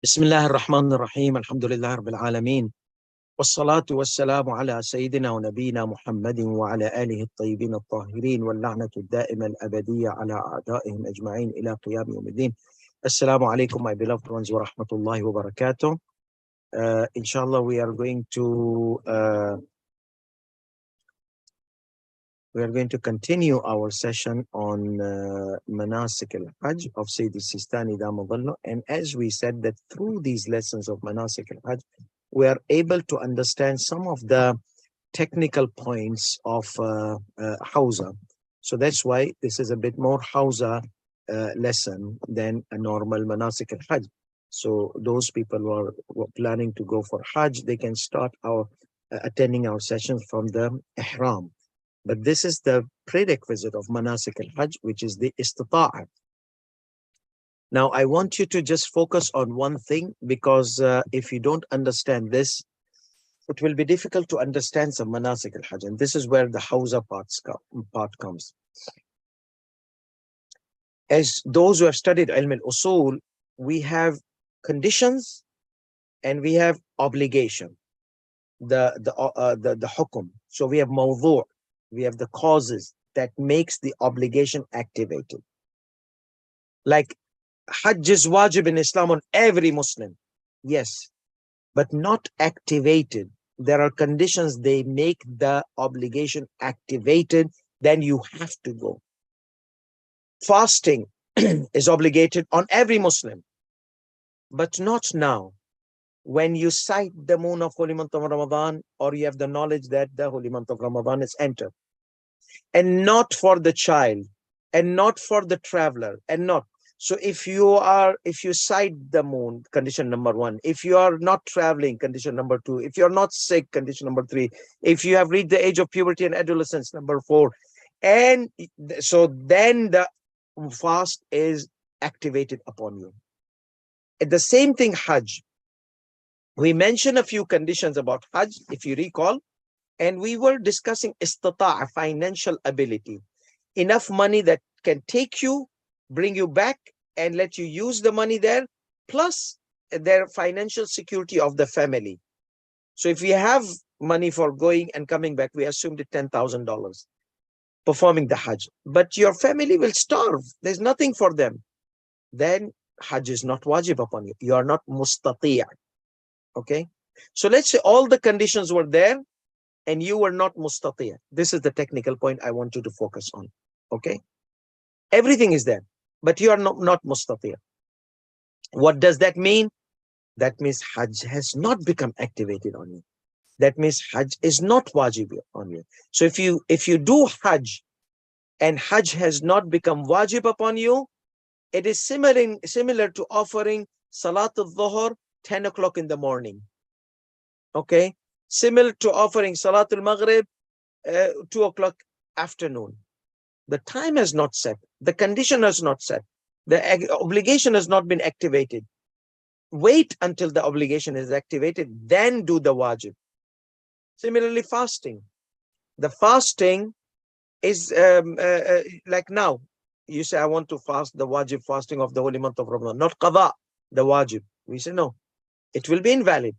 بسم الله الرحمن الرحيم الحمد لله رب العالمين والصلاة والسلام على سيدنا ونبينا محمد وعلى آله الطيبين الطاهرين واللعنة الدائمة الأبدية على أعدائهم أجمعين إلى قيام يوم الدين. Assalamu alaikum, my beloved ones, wa rahmatullahi wa barakatuh. Inshallah, we are going to continue our session on Manasik al-Hajj of Sayyidi Sistani Damadallah. And as we said that through these lessons of Manasik al-Hajj, we are able to understand some of the technical points of Hawza. So that's why this is a bit more Hawza lesson than a normal Manasik al-Hajj. So those people who are planning to go for Hajj, they can start attending our sessions from the Ihram. But this is the prerequisite of Manasik al-Hajj, which is the istita'ah. Now, I want you to just focus on one thing, because if you don't understand this, it will be difficult to understand some Manasik al-Hajj. And this is where the Hawza part comes. As those who have studied Ilm al-Usul, we have conditions and we have obligation, the hukum. So we have mawdu', we have the causes that makes the obligation activated. Like Hajj is wajib in Islam on every Muslim. Yes, but not activated. There are conditions, they make the obligation activated, then you have to go. Fasting is obligated on every Muslim, but not now. When you sight the moon of holy month of Ramadan, or you have the knowledge that the holy month of Ramadan is entered. And not for the child, and not for the traveler, and not. So if you sight the moon, condition number 1. If you are not traveling, condition number 2. If you're not sick, condition number 3. If you have reached the age of puberty and adolescence, number 4. And so then the fast is activated upon you. The same thing, Hajj. We mentioned a few conditions about Hajj, if you recall, and we were discussing istita'a, financial ability. Enough money that can take you, bring you back, and let you use the money there, plus their financial security of the family. So if you have money for going and coming back, we assumed it $10,000 performing the Hajj, but your family will starve, there's nothing for them, then Hajj is not wajib upon you. You are not mustati'. Okay, so let's say all the conditions were there and you were not mustati'. This is the technical point I want you to focus on. Okay, everything is there, but you are not mustati'. What does that mean? That means Hajj has not become activated on you. That means Hajj is not wajib on you. So if you do Hajj and Hajj has not become wajib upon you, it is similar to offering Salat al-Dhuhr 10 o'clock in the morning. Okay, similar to offering Salat al-Maghrib 2 o'clock afternoon. The time has not set, the condition has not set, the obligation has not been activated. Wait until the obligation is activated, then do the wajib. Similarly, fasting. The fasting is like now, you say, I want to fast the wajib fasting of the holy month of Ramadan, not qada, the wajib. We say, no, it will be invalid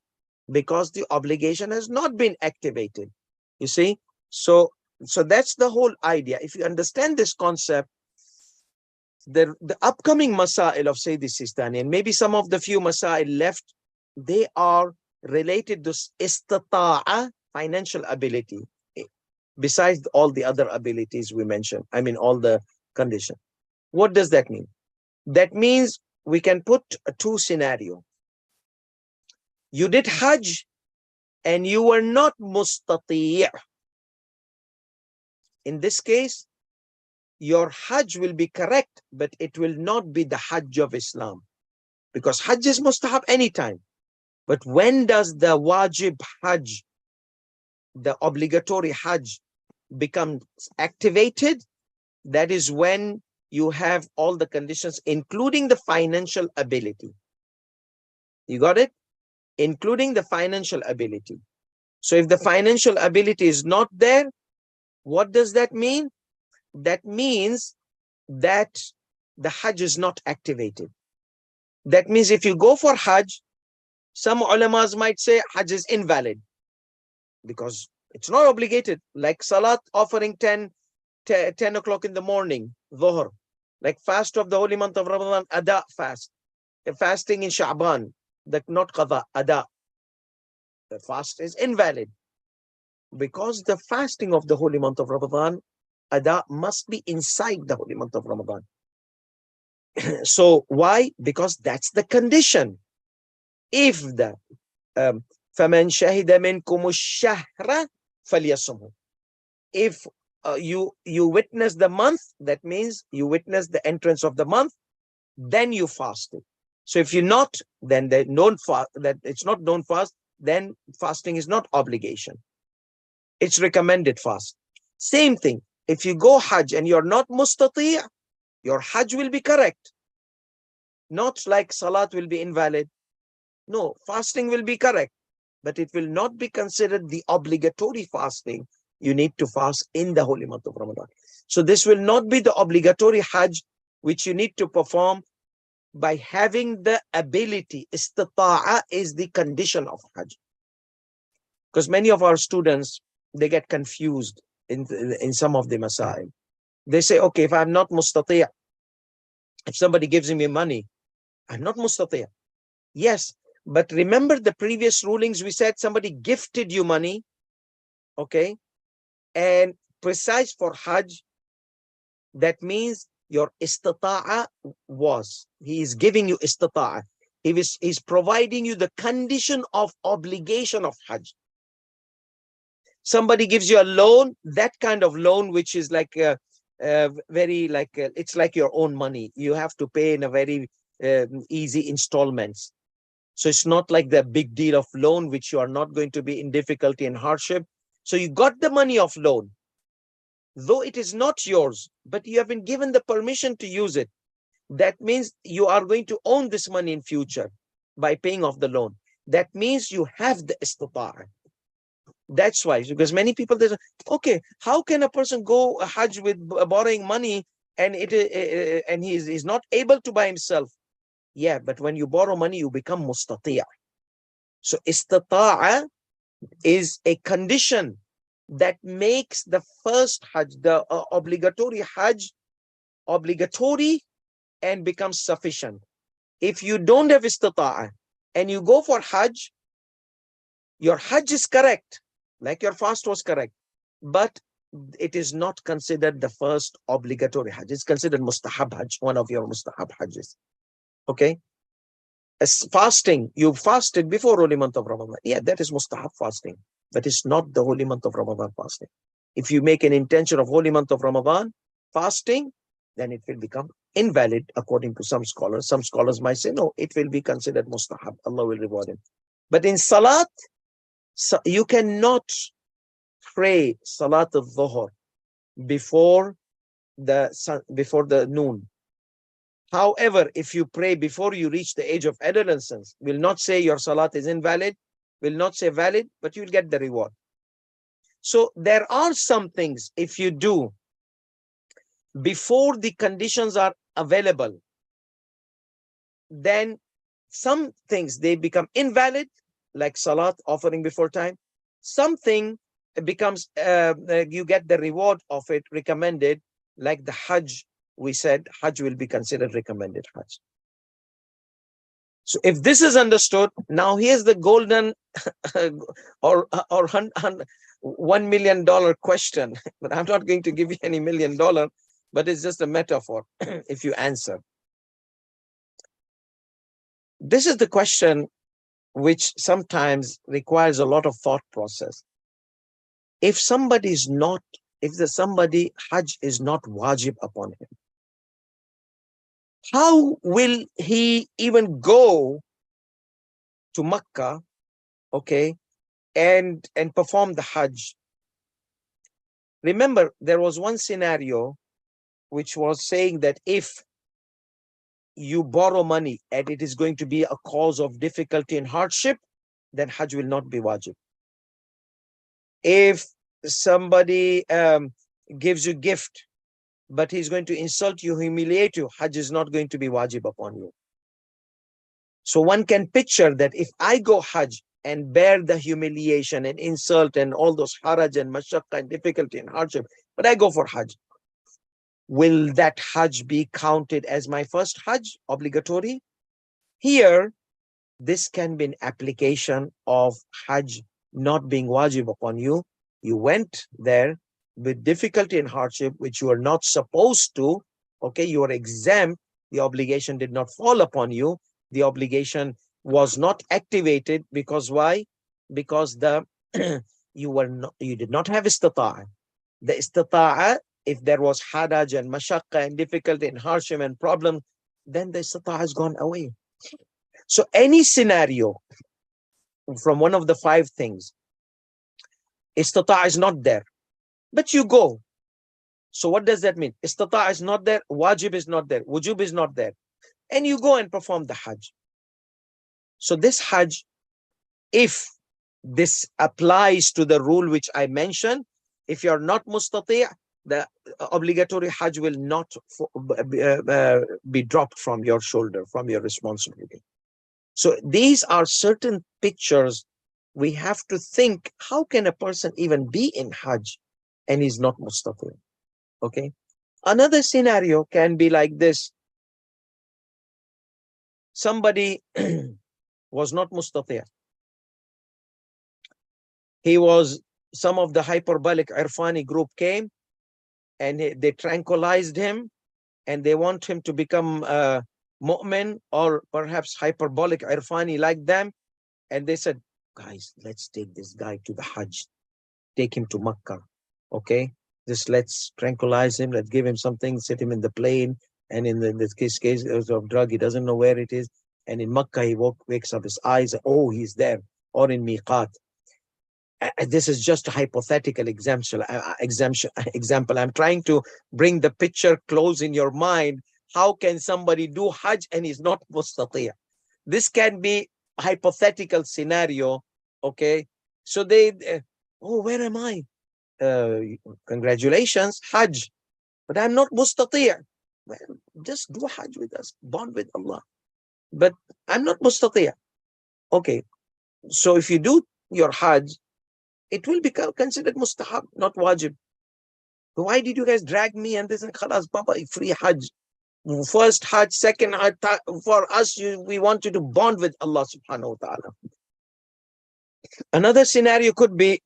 because the obligation has not been activated. You see? So that's the whole idea. If you understand this concept, the upcoming masail of Sayyidi Sistani, and maybe some of the few masail left, they are related to istita'a, financial ability, besides all the other abilities we mentioned. I mean, all the conditions. What does that mean? That means we can put two scenarios. You did Hajj and you were not mustati'. In this case, your Hajj will be correct, but it will not be the Hajj of Islam, because Hajj is mustahab anytime. But when does the wajib Hajj, the obligatory Hajj, become activated? That is when you have all the conditions, including the financial ability. You got it? Including the financial ability. So if the financial ability is not there, what does that mean? That means that the Hajj is not activated. That means if you go for Hajj, some ulamas might say Hajj is invalid because it's not obligated. Like Salat offering 10 o'clock in the morning, Dhuhr, like fast of the holy month of Ramadan, Ada fast, fasting in Sha'ban, that not Qadha, Ada. The fast is invalid because the fasting of the holy month of Ramadan, Ada, must be inside the holy month of Ramadan. So why? Because that's the condition. If the فَمَنْ شَهِدَ مِنْكُمُ الشَّهْرَ فَلْيَصُمْهُ. If you witness the month, that means you witness the entrance of the month, then you fasted. So if you're not, then the known fast, that it's not known fast, then fasting is not obligation. It's recommended fast. Same thing. If you go Hajj and you're not mustati', your Hajj will be correct. Not like Salat will be invalid. No, fasting will be correct, but it will not be considered the obligatory fasting. You need to fast in the holy month of Ramadan. So this will not be the obligatory Hajj, which you need to perform by having the ability. Istita'a is the condition of Hajj. Because many of our students, they get confused in some of the masail. They say, okay, if I'm not mustati', if somebody gives me money, I'm not mustati'. Yes, but remember the previous rulings, we said somebody gifted you money, okay, and precise for Hajj, that means your istita'a was, he is giving you istita'a. He's providing you the condition of obligation of Hajj. Somebody gives you a loan, that kind of loan, which is like very like, it's like your own money. You have to pay in a very easy installments. So it's not like the big deal of loan, which you are not going to be in difficulty and hardship. So you got the money of loan, though it is not yours, but you have been given the permission to use it. That means you are going to own this money in future by paying off the loan. That means you have the istita'a. That's why, because many people, they say, okay, how can a person go Hajj with borrowing money and and he's not able to buy himself? Yeah, but when you borrow money, you become mustati'. So istita'a is a condition that makes the first Hajj, the obligatory Hajj, obligatory and becomes sufficient. If you don't have istita'a and you go for Hajj, your Hajj is correct, like your fast was correct, but it is not considered the first obligatory Hajj. It's considered mustahab Hajj, one of your mustahab Hajjs. Okay? As fasting, you fasted before holy month of Ramadan. Yeah, that is mustahab fasting, but it's not the holy month of Ramadan fasting. If you make an intention of holy month of Ramadan fasting, then it will become invalid according to some scholars. Some scholars might say, no, it will be considered mustahab. Allah will reward him. But in Salat, you cannot pray Salat al-Dhuhr before the noon. However, if you pray before you reach the age of adolescence, will not say your Salat is invalid, will not say valid, but you'll get the reward. So there are some things, if you do before the conditions are available, then some things, they become invalid, like Salat offering before time. Something becomes, you get the reward of it recommended, like the Hajj. We said Hajj will be considered recommended Hajj. So if this is understood, now here's the golden or $1 million question. But I'm not going to give you any $1 million, but it's just a metaphor if you answer. This is the question which sometimes requires a lot of thought process. If somebody is not, if the somebody Hajj is not wajib upon him, how will he even go to Makkah, okay, and perform the Hajj? Remember, there was one scenario which was saying that if you borrow money and it is going to be a cause of difficulty and hardship, then Hajj will not be wajib. If somebody gives you gift, but he's going to insult you, humiliate you, Hajj is not going to be wajib upon you. So one can picture that if I go Hajj and bear the humiliation and insult and all those haraj and mashaqqa and difficulty and hardship, but I go for Hajj, will that Hajj be counted as my first Hajj, obligatory? Here, this can be an application of Hajj not being wajib upon you. You went there with difficulty and hardship, which you are not supposed to. Okay, you are exempt. The obligation did not fall upon you. The obligation was not activated because why? Because the you did not have istita'a. The istita'a, if there was haraj and mashaqqa and difficulty and hardship and problem, then the istita'a has gone away. So any scenario from one of the five things, istita'a is not there, but you go. So what does that mean? Istita'a is not there, wajib is not there, wujub is not there, and you go and perform the Hajj. So this Hajj, if this applies to the rule which I mentioned, if you're not mustati', the obligatory Hajj will not be dropped from your shoulder, from your responsibility. So these are certain pictures we have to think, how can a person even be in Hajj and he's not mustati'? Okay. Another scenario can be like this. Somebody was not mustati'. He was, some of the hyperbolic Irfani group came and they tranquilized him and they want him to become mu'min or perhaps hyperbolic Irfani like them. And they said, guys, let's take this guy to the Hajj. Take him to Makkah. Okay. Just let's tranquilize him. Let's give him something, sit him in the plane. And in this case of drug, he doesn't know where it is. And in Makkah, he wakes up his eyes. Oh, he's there. Or in Miqat. This is just a hypothetical example. I'm trying to bring the picture close in your mind. How can somebody do Hajj and he's not mustati'? This can be a hypothetical scenario. Okay. So oh, where am I? Congratulations, Hajj. But I'm not mustati'. Well, just do Hajj with us. Bond with Allah. But I'm not mustati'. Okay. So if you do your Hajj, it will become considered mustahab, not wajib. Why did you guys drag me and this and khalas, Baba, free Hajj? First Hajj, second Hajj, for us, we want you to bond with Allah subhanahu wa ta'ala. Another scenario could be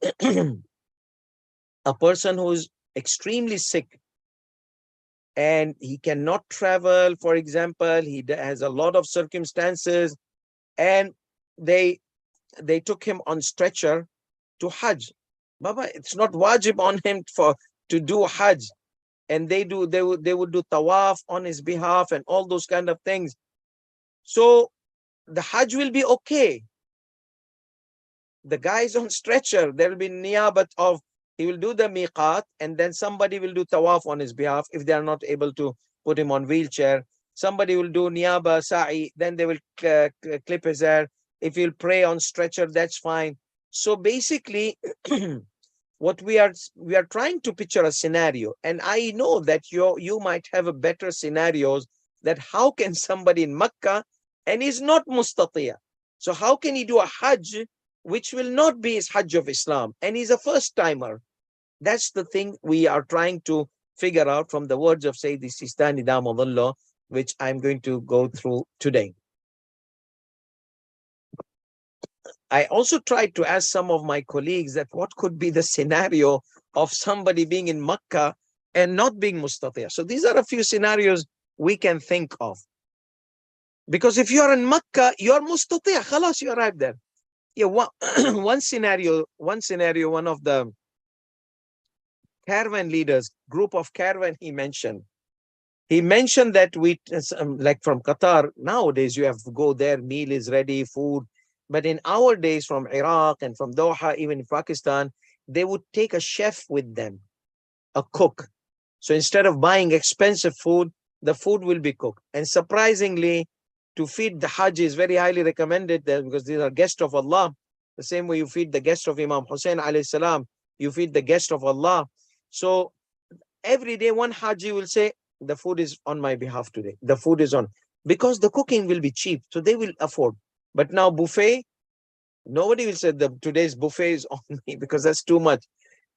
a person who's extremely sick and he cannot travel, for example, he has a lot of circumstances and they took him on stretcher to Hajj. Baba, it's not wajib on him to do Hajj. And they would do tawaf on his behalf and all those kind of things. So the Hajj will be okay. The guy is on stretcher. There will be niyabat of, he will do the miqat and then somebody will do tawaf on his behalf if they are not able to put him on wheelchair. Somebody will do niyaba, sa'i, then they will clip his hair. If he'll pray on stretcher, that's fine. So basically, what we are trying to picture a scenario, and I know that you might have a better scenarios that how can somebody in Makkah and he's not mustati'. So how can he do a Hajj which will not be his Hajj of Islam and he's a first timer? That's the thing we are trying to figure out from the words of Sayyidi Sistani Damadullah, which I'm going to go through today. I also tried to ask some of my colleagues that what could be the scenario of somebody being in Makkah and not being mustati'. So these are a few scenarios we can think of. Because if you are in Makkah, you are mustati', khalas, you arrive there. Yeah, one scenario, one of the caravan leaders, group of caravan, he mentioned that we, like from Qatar, nowadays you have to go there, meal is ready, food. But in our days from Iraq and from Doha, even in Pakistan, they would take a chef with them, a cook. So instead of buying expensive food, the food will be cooked. And surprisingly, to feed the Hajj is very highly recommended there because these are guests of Allah. The same way you feed the guest of Imam Hussein alayhi salam, you feed the guest of Allah. So every day one Haji will say, the food is on my behalf today. The food is on. because the cooking will be cheap, so they will afford. But now buffet, nobody will say the today's buffet is on me because that's too much.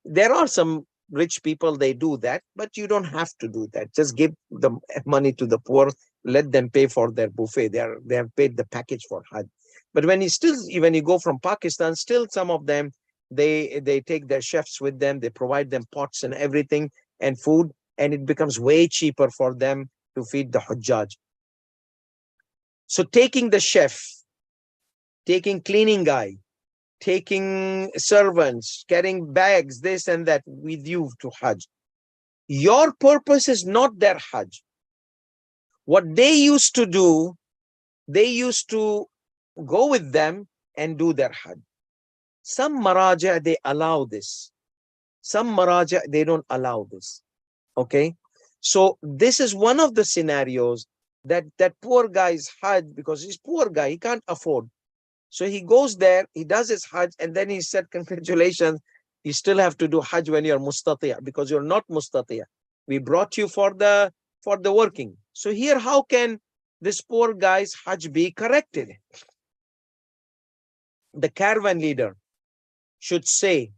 There are some rich people, they do that, but you don't have to do that. Just give the money to the poor, let them pay for their buffet. They have paid the package for Hajj. But when you go from Pakistan, still some of them, they take their chefs with them, they provide them pots and everything and food, and it becomes way cheaper for them to feed the Hajjaj. So taking the chef, taking cleaning guy, taking servants, carrying bags, this and that with you to Hajj. Your purpose is not their Hajj. What they used to do, they used to go with them and do their Hajj. Some Maraja, they allow this. Some Maraja, they don't allow this. Okay? So this is one of the scenarios that poor guy's Hajj, because he's poor guy, he can't afford. So he goes there, he does his Hajj, and then he said, congratulations, you still have to do Hajj when you're Mustati'a, because you're not Mustati'a. We brought you for the working. So here, how can this poor guy's Hajj be corrected? The caravan leader should say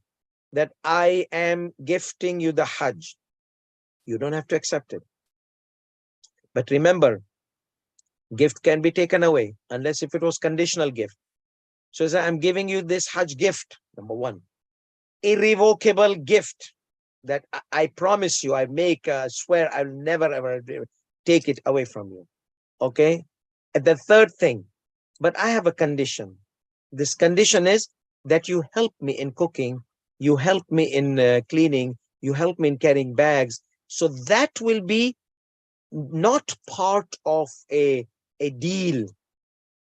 that I am gifting you the Hajj. You don't have to accept it. But remember, gift can be taken away unless if it was conditional gift. So I'm giving you this Hajj gift, number one. Irrevocable gift that I promise you, I make swear I'll never ever take it away from you. Okay? And the third thing, but I have a condition. This condition is that you help me in cooking, you help me in cleaning, you help me in carrying bags. So that will be not part of a deal.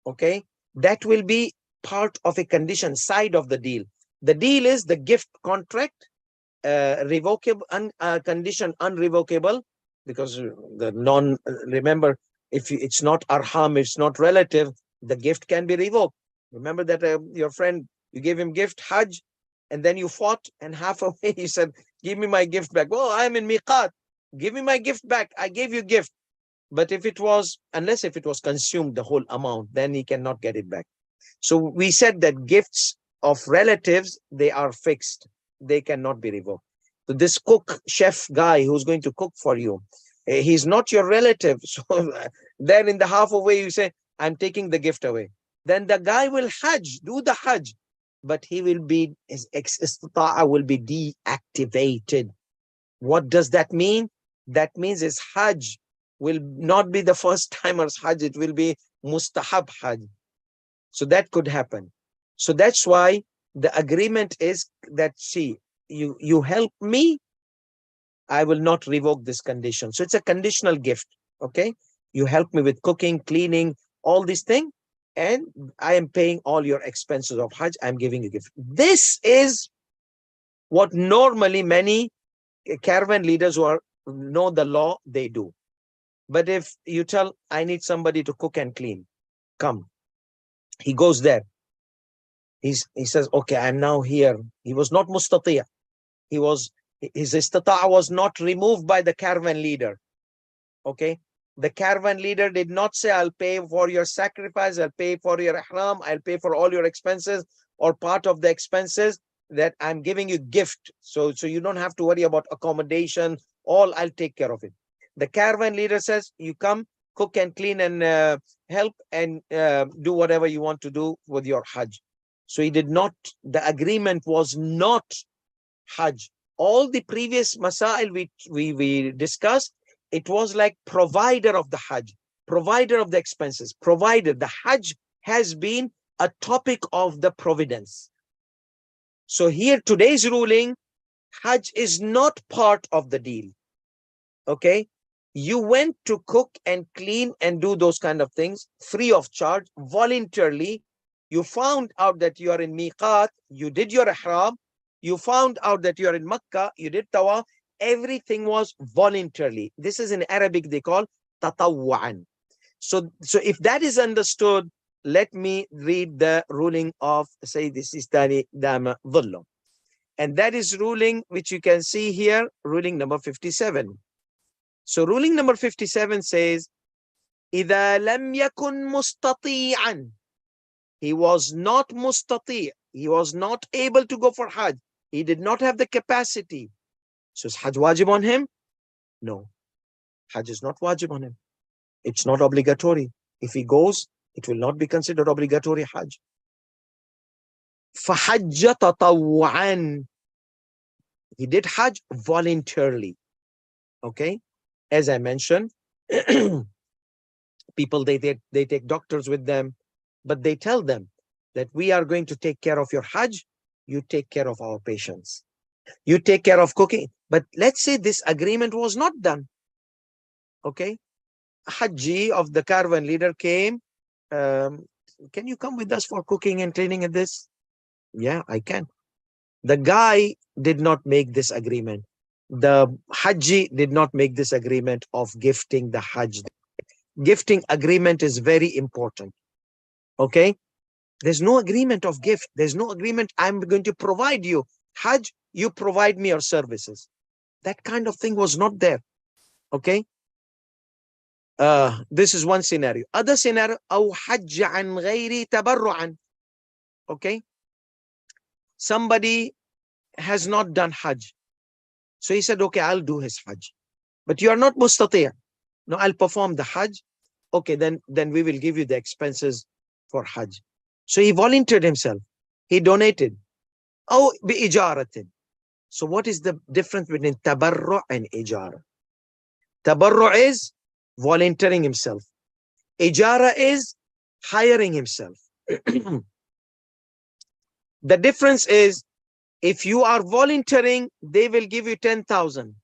Okay? That will be part of a condition, side of the deal. The deal is the gift contract, revocable, condition unrevocable, because remember, if it's not arham, it's not relative, the gift can be revoked. Remember that your friend, you gave him gift, Hajj, and then you fought, and halfway he said, give me my gift back. Well, I'm in miqat. Give me my gift back. I gave you gift. But if it was, unless if it was consumed, the whole amount, then he cannot get it back. So we said that gifts of relatives, they are fixed. They cannot be revoked. So this cook, chef guy who's going to cook for you, he's not your relative. So then in the halfway you say, I'm taking the gift away. Then the guy will Hajj, do the Hajj, but he will be, his istita'a will be deactivated. What does that mean? That means his Hajj will not be the first timer's Hajj, it will be mustahab Hajj. So that could happen. So that's why the agreement is that, see, you help me, I will not revoke this condition. So it's a conditional gift. Okay? You help me with cooking, cleaning, all these things, and I am paying all your expenses of Hajj. I'm giving you a gift. This is what normally many caravan leaders who know the law, they do. But if you tell, I need somebody to cook and clean, come. He goes there. He says, okay, I'm now here. He was not mustatiya. His istita'a was not removed by the caravan leader. Okay. The caravan leader did not say, I'll pay for your sacrifice, I'll pay for your ihram, I'll pay for all your expenses or part of the expenses, that I'm giving you gift. So you don't have to worry about accommodation, all I'll take care of it. The caravan leader says, you come, cook and clean and help and do whatever you want to do with your Hajj. So he did not, the agreement was not Hajj. All the previous masail we discussed, it was like provider of the Hajj, provider of the expenses, provider. The Hajj has been a topic of the providence. So here, today's ruling, Hajj is not part of the deal. Okay? You went to cook and clean and do those kind of things free of charge, voluntarily. You found out that you are in miqat, you did your ihram, you found out that you are in Makkah, you did tawaf, everything was voluntarily. This is in Arabic, they call tatawwa'an. So if that is understood, let me read the ruling of Sayyid Sistani Dama Dhullo. And that is ruling which you can see here, ruling number 57. So ruling number 57 says, إذا لم يكن مستطيعا. He was not mustati'. He was not able to go for Hajj. He did not have the capacity. So is Hajj wajib on him? No. Hajj is not wajib on him. It's not obligatory. If he goes, it will not be considered obligatory Hajj. فَحَجَّ تَطَوُّعًا. He did Hajj voluntarily. Okay? As I mentioned, people, they take doctors with them, but they tell them that we are going to take care of your Hajj, you take care of our patients, you take care of cooking. But let's say this agreement was not done. Okay, Hajji of the caravan leader came, can you come with us for cooking and training at this? Yeah, I can. The guy did not make this agreement. The Hajji did not make this agreement of gifting the Hajj. Gifting agreement is very important. Okay, there's no agreement of gift. There's no agreement, I'm going to provide you Hajj, you provide me your services. That kind of thing was not there. Okay, this is one scenario. Other scenario, أو حج عن غير تبرعا. Okay, somebody has not done Hajj, so he said, okay, I'll do his Hajj, but you are not mustati'. No, I'll perform the Hajj. Okay, then we will give you the expenses for Hajj. So he volunteered himself. He donated. Oh, bi-ijaratin. So what is the difference between tabarru' and ijara? Tabarru' is volunteering himself. Ijara is hiring himself. The difference is, if you are volunteering, they will give you 10,000,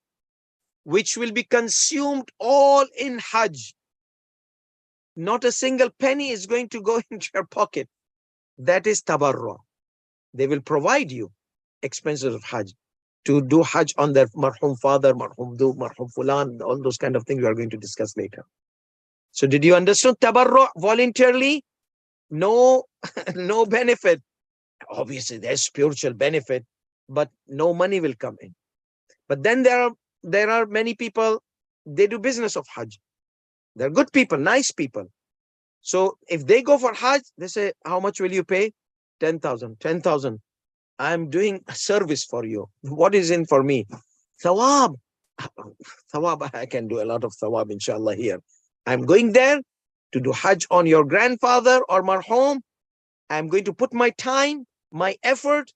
which will be consumed all in Hajj. Not a single penny is going to go into your pocket. That is tabarru'. They will provide you expenses of Hajj, to do Hajj on their marhum father, marhum du, marhum fulan, all those kind of things we are going to discuss later. So did you understand? Tabarru' voluntarily, no, no benefit. Obviously there's spiritual benefit, but no money will come in. But then there are many people, they do business of Hajj. They're good people, nice people. So if they go for Hajj, they say, how much will you pay? 10,000, 10,000. I'm doing a service for you. What is in for me? Thawab. Thawab, I can do a lot of thawab, inshallah, here. I'm going there to do Hajj on your grandfather or marhum. I'm going to put my time, my effort.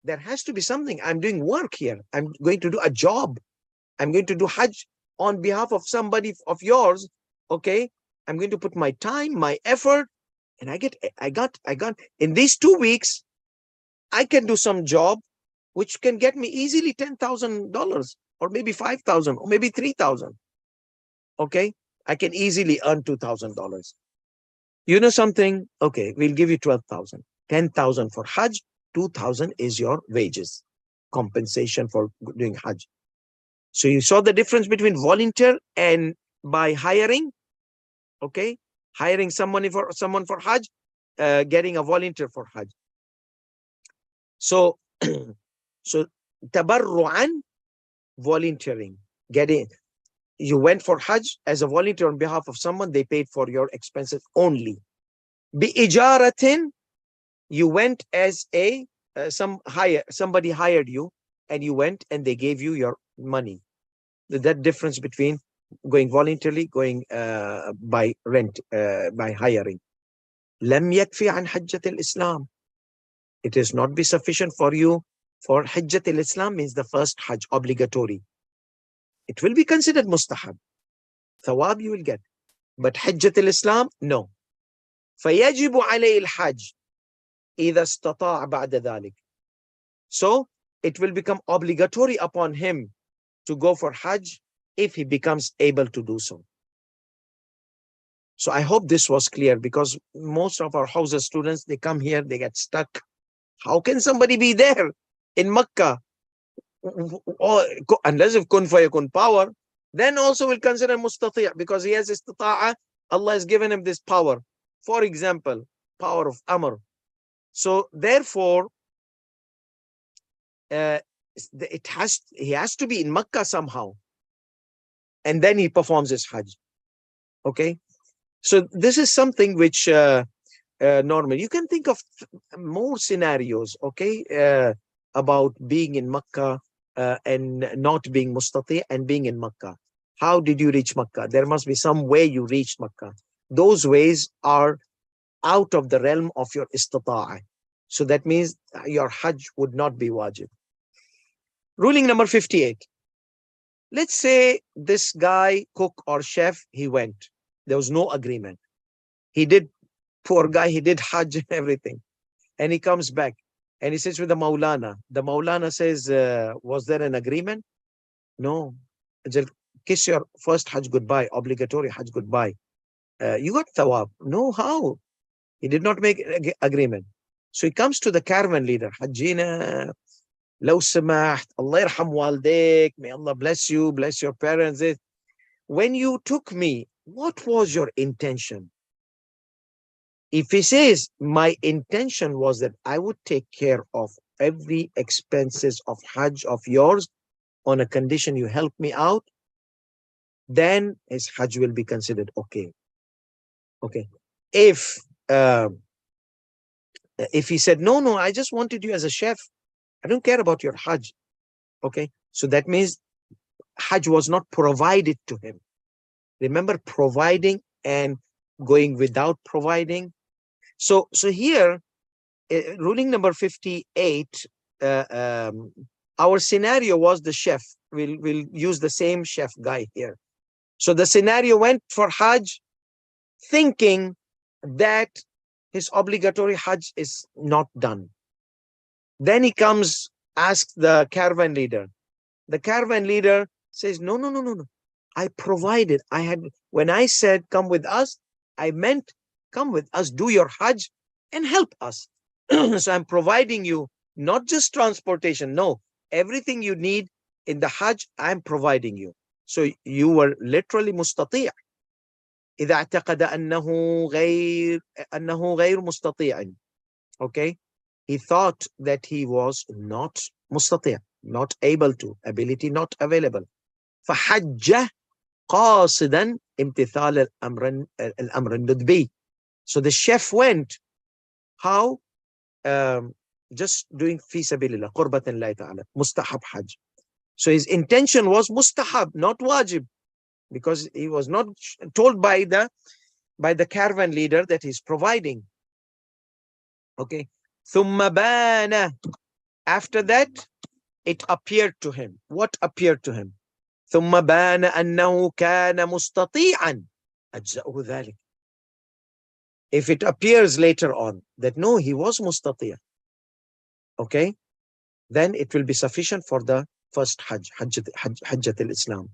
There has to be something. I'm doing work here. I'm going to do a job. I'm going to do Hajj on behalf of somebody of yours. Okay. I'm going to put my time, my effort, and I got in these 2 weeks, I can do some job which can get me easily $10,000 or maybe 5,000 or maybe 3,000. Okay, I can easily earn $2,000. You know something? Okay, we'll give you 12,000, 10,000 for Hajj, 2,000 is your wages, compensation for doing Hajj. So you saw the difference between volunteer and by hiring. Okay, hiring someone for Hajj, getting a volunteer for Hajj. So, so tabarru'an, volunteering, getting, you went for Hajj as a volunteer on behalf of someone, they paid for your expenses only. Bi-ijaratin, you went as a somebody hired you and you went and they gave you your money. That difference between going voluntarily, going by rent, by hiring. Lam yakfi an hajjat al-Islam. It is not be sufficient for you for Hajjat al-Islam, means the first Hajj, obligatory. It will be considered mustahab. Thawab you will get. But Hajjat al-Islam, no. فَيَجِبُ عَلَيْهِ الْحَجِّ إِذَا اسْتَطَاعَ بَعْدَ ذَلك. So it will become obligatory upon him to go for Hajj if he becomes able to do so. So I hope this was clear, because most of our houses students, they come here, they get stuck. How can somebody be there in Makkah? Or, unless if kun fayakun power, then also will consider mustati', because he has istita'a. Allah has given him this power. For example, power of Amr. So therefore, he has to be in Makkah somehow, and then he performs his Hajj. Okay. So this is something which normal. You can think of more scenarios, okay, about being in Makkah and not being mustati and being in Makkah. How did you reach Makkah? There must be some way you reached Makkah. Those ways are out of the realm of your istata'ah. So that means your Hajj would not be wajib. Ruling number 58. Let's say this guy, cook or chef, he went. There was no agreement. He did, poor guy, he did Hajj and everything. And he comes back and he sits with the Maulana. The Maulana says, was there an agreement? No. Ajal, kiss your first Hajj goodbye, obligatory Hajj goodbye. You got thawab. No, how? He did not make agreement. So he comes to the caravan leader. Hajjina, law samaht, Allah yarham waldik, may Allah bless you, bless your parents. When you took me, what was your intention? If he says, my intention was that I would take care of every expenses of Hajj of yours on a condition you help me out, then his Hajj will be considered okay. Okay. If he said, no, I just wanted you as a chef, I don't care about your Hajj. Okay. So that means Hajj was not provided to him. Remember, providing and going without providing. So here, ruling number 58, our scenario was the chef. We'll use the same chef guy here. So the scenario went for Hajj thinking that his obligatory Hajj is not done. Then he comes, asks the caravan leader. The caravan leader says, no. I provided. When I said, come with us, I meant come with us, do your Hajj and help us. So I'm providing you not just transportation. No, everything you need in the Hajj, I'm providing you. So you were literally mustati'. إذا اعتقد أنه غير مستطيع. Okay. He thought that he was not mustati', not able to, ability not available. فحج قاصدا امتثال الأمر الندبي. So the chef went, how? Just doing fi sabilillah, qurbatan lillahi ta'ala, mustahab Hajj. So his intention was mustahab, not wajib, because he was not told by the caravan leader that he's providing. Okay. ثم بان. After that, it appeared to him. What appeared to him? ثم بان أنه كان مستطيعا أجزأه ذلك. If it appears later on that no, he was mustati', okay, then it will be sufficient for the first Hajj, Hajjat al-Islam.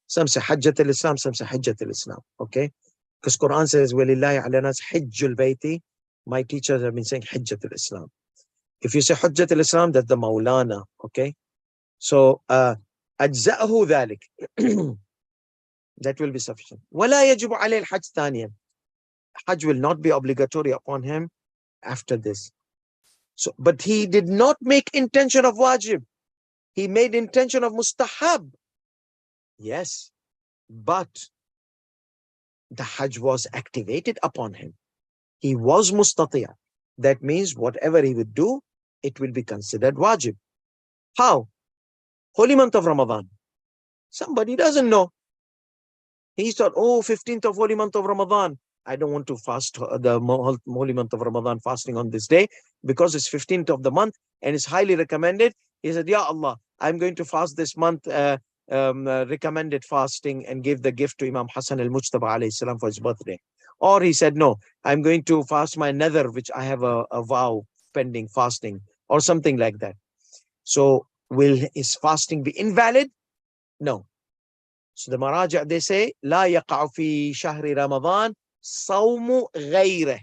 Some say Hajjat al-Islam, some say Hajjat al-Islam, okay? Because Quran says, وَلِلَّهِ عَلَى نَاسِ حِجُّ الْبَيْتِ. My teachers have been saying Hajjat al-Islam. If you say Hajjat al-Islam, that's the Maulana, okay? So, أجزأه ذلك. That will be sufficient. وَلَا يَجِبُ عَلَيْهِ الْحَجِّ ثَانِيًا. Hajj will not be obligatory upon him after this. So, but he did not make intention of wajib. He made intention of mustahab. Yes, but the Hajj was activated upon him. He was mustati'. That means whatever he would do, it will be considered wajib. How? Holy month of Ramadan. Somebody doesn't know. He thought, oh, 15th of holy month of Ramadan. I don't want to fast the holy month of Ramadan fasting on this day because it's 15th of the month and it's highly recommended. He said, Ya Allah, I'm going to fast this month recommended fasting and give the gift to Imam Hassan al-Mujtaba alayhi salam for his birthday. Or he said, no, I'm going to fast my nether, which I have a vow pending fasting or something like that. So will his fasting be invalid? No. So the Maraja, they say, لا يقع في شهر رمضان صوم غيره.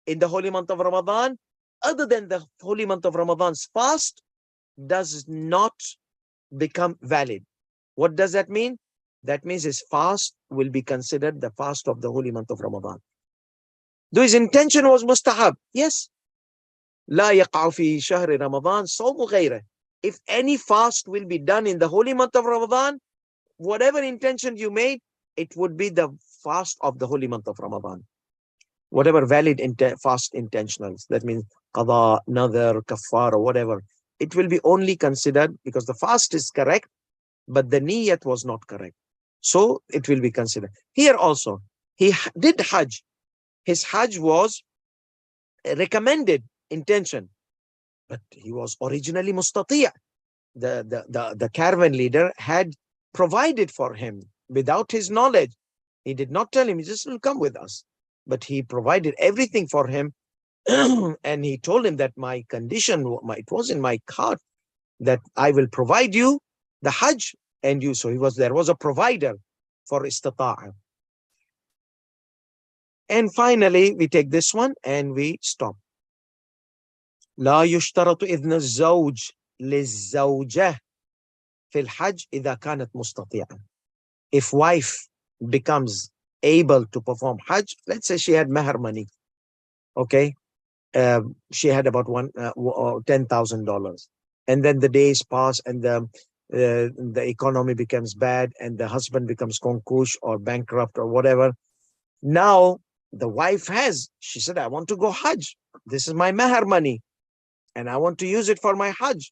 In the holy month of Ramadan, other than the holy month of Ramadan's fast, does not become valid. What does that mean? That means his fast will be considered the fast of the holy month of Ramadan. Though his intention was mustahab, yes. لا يقع في شهر رمضان صوم غيره. If any fast will be done in the holy month of Ramadan, whatever intention you made, it would be the fast of the holy month of Ramadan. Whatever valid fast intentionals, that means qada, nadar, kafar, or whatever, it will be only considered because the fast is correct, but the niyat was not correct. So it will be considered. Here also, he did Hajj. His Hajj was a recommended intention, but he was originally mustati'. The caravan leader had provided for him without his knowledge. He did not tell him, he just will come with us. But he provided everything for him. And he told him that my condition, it was in my heart that I will provide you the Hajj and you. So there was a provider for istita'a. And finally, we take this one and we stop. لا يشترط إذن الزوج للزوجة في الحج إذا كانت مستطيعة. If wife becomes able to perform Hajj, let's say she had mahar money, okay, she had about $10,000, and then the days pass and the economy becomes bad and the husband becomes konkush or bankrupt or whatever. Now the wife she said, I want to go Hajj. This is my mahar money and I want to use it for my Hajj.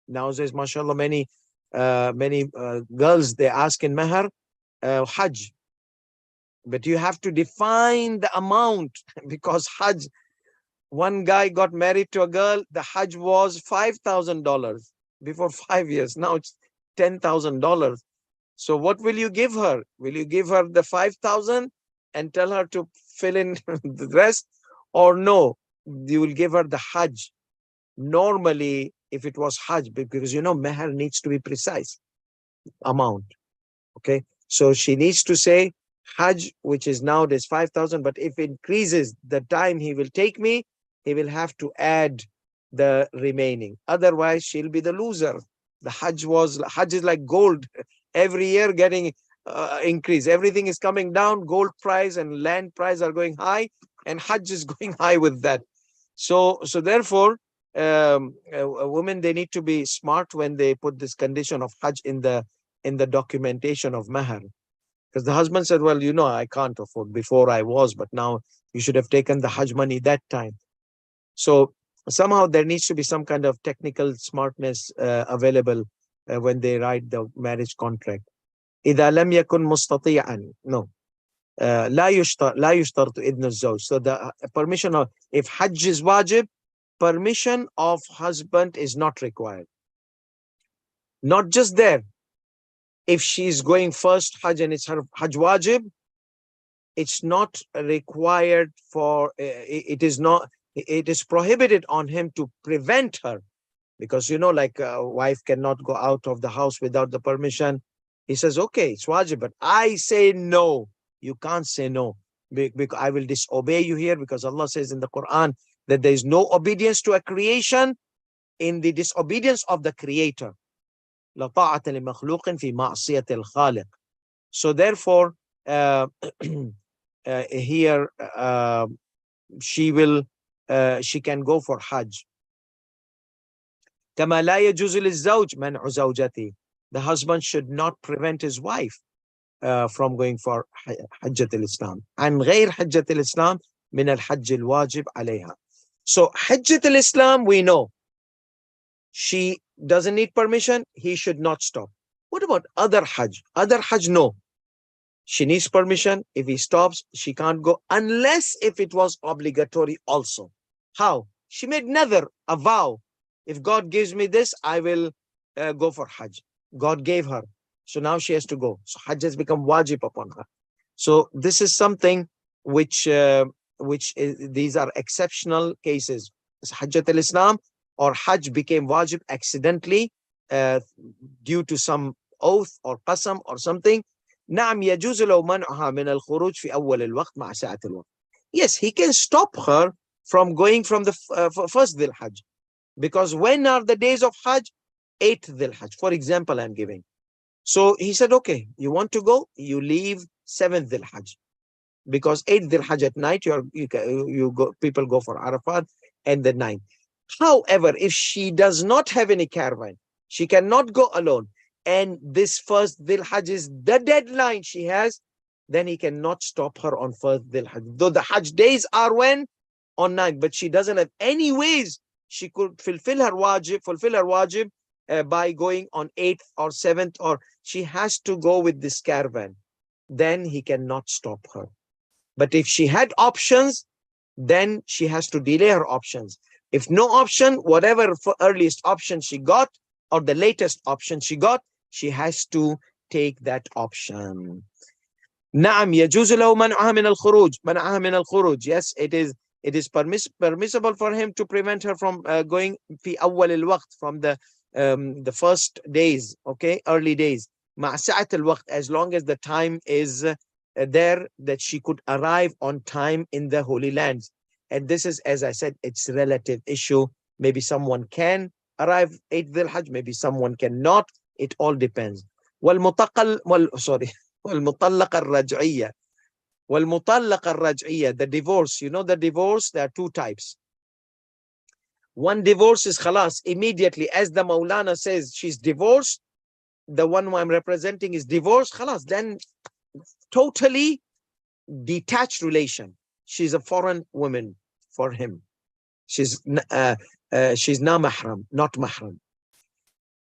Now there's mashallah many girls, they ask in mahar Hajj, but you have to define the amount because Hajj, one guy got married to a girl, the Hajj was $5,000 before 5 years. Now it's $10,000. So what will you give her? Will you give her the 5,000 and tell her to fill in the rest, or no, you will give her the Hajj? Normally, if it was Hajj, because mahar needs to be precise amount. Okay, so she needs to say Hajj, which is nowadays 5,000, but if it increases the time he will take me, he will have to add the remaining. Otherwise, she'll be the loser. The Hajj is like gold. Every year getting increase. Everything is coming down. Gold price and land price are going high, and Hajj is going high with that. So therefore, women, they need to be smart when they put this condition of Hajj in the documentation of mahar. Because the husband said, well, I can't afford. Before I was, but now you should have taken the Hajj money that time. So somehow there needs to be some kind of technical smartness available when they write the marriage contract. إذا لم يكن مستطيعا, no. لا يشترط إذن الزوج. So the permission of, if Hajj is wajib, permission of husband is not required. Not just there. If she's going first Hajj and it's her Hajj wajib, it's not required for, it is prohibited on him to prevent her. Because, like a wife cannot go out of the house without the permission. He says, okay, it's wajib, but I say no. You can't say no. Because I will disobey you here, because Allah says in the Quran that there is no obedience to a creation in the disobedience of the Creator. لا طاعة لمخلوق في معصية الخالق. So therefore, here she can go for Hajj. كما لا يجوز للزوج منع زوجته. The husband should not prevent his wife from going for حجة الإسلام. عن غير حجة الإسلام من الحج الواجب عليها. So حجة الإسلام, we know she doesn't need permission, he should not stop. What about other Hajj? Other Hajj, no. She needs permission. If he stops, she can't go unless if it was obligatory also. How? She made nadar, a vow. If God gives me this, I will go for Hajj. God gave her. So now she has to go. So Hajj has become wajib upon her. So this is something which these are exceptional cases. Hajjat al-Islam or Hajj became wajib accidentally due to some oath or qasam or something. نعم يجوز لو منعها من الخروج في أول الوقت مع ساعة الوقت. Yes, he can stop her from going from the first Dhul Hajj. Because when are the days of Hajj? 8th Dhul Hajj. For example, I'm giving. So he said, okay, you want to go? You leave 7th Dhul Hajj. Because 8th Dhul Hajj at night, people go for Arafat and the 9th. However, if she does not have any caravan, she cannot go alone, and this first Dhul Hajj is the deadline she has, then he cannot stop her on first Dhul Hajj. Though the Hajj days are when? On 9th, but she doesn't have any ways she could fulfill her wajib by going on 8th or 7th, or she has to go with this caravan. Then he cannot stop her. But if she had options, then she has to delay her options. If no option, whatever earliest option she got, or the latest option she got, she has to take that option. نعم يجوز له منعها من الخروج. Yes, it is permissible for him to prevent her from going في أول الوقت, from the first days, okay, early days. مع سعة الوقت, as long as the time is there, that she could arrive on time in the Holy Lands. And this is, as I said, it's relative issue. Maybe someone can arrive 8th Dhul Hajj, maybe someone cannot. It all depends. والمطلقة الرجعية. والمطلقة الرجعية, the divorce. You know the divorce, there are two types. One divorce is khalas, immediately, as the Maulana says, she's divorced. The one who I'm representing is divorced, khalas, then totally detached relation. She's a foreign woman for him. She's na mahram, not mahram.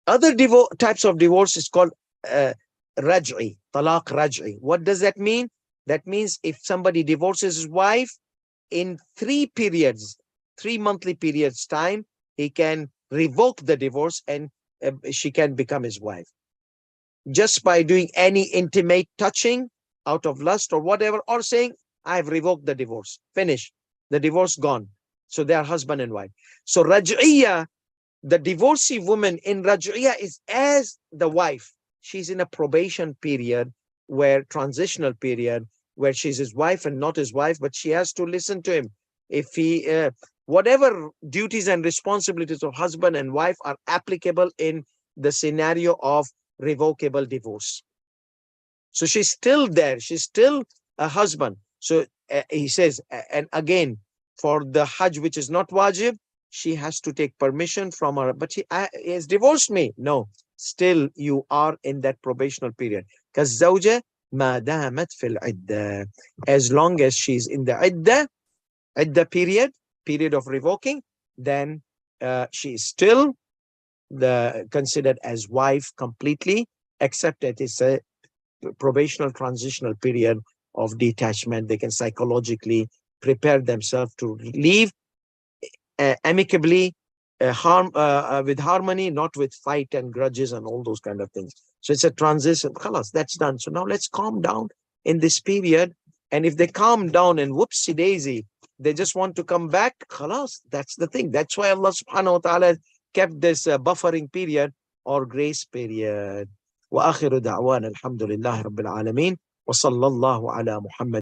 Other types of divorce is called raj'i, talaq raj'i. What does that mean? That means if somebody divorces his wife in 3 periods, 3 monthly periods time, he can revoke the divorce and she can become his wife. Just by doing any intimate touching out of lust or whatever, or saying, I've revoked the divorce, finish, the divorce gone. So they are husband and wife. So raj'iyya, the divorcee woman in raj'iyya is as the wife. She's in a probation period, where transitional period, where she's his wife and not his wife, but she has to listen to him. If he, whatever duties and responsibilities of husband and wife are applicable in the scenario of revocable divorce. So she's still there. She's still a husband. So he says, and again, for the Hajj, which is not wajib, she has to take permission from her. But he has divorced me. No, still you are in that probational period. Because zawja ma damat fil idda. As long as she's in the idda period of revoking, then she is still considered as wife completely, except that it's a probational transitional period of detachment. They can psychologically prepare themselves to leave amicably, with harmony, not with fight and grudges and all those kind of things. So it's a transition. Khalas, that's done. So now let's calm down in this period. And if they calm down and whoopsie daisy, they just want to come back, khalas, that's the thing. That's why Allah subhanahu wa ta'ala kept this buffering period or grace period. وآخر دعوانا الحمد لله رب العالمين وصلى الله على محمد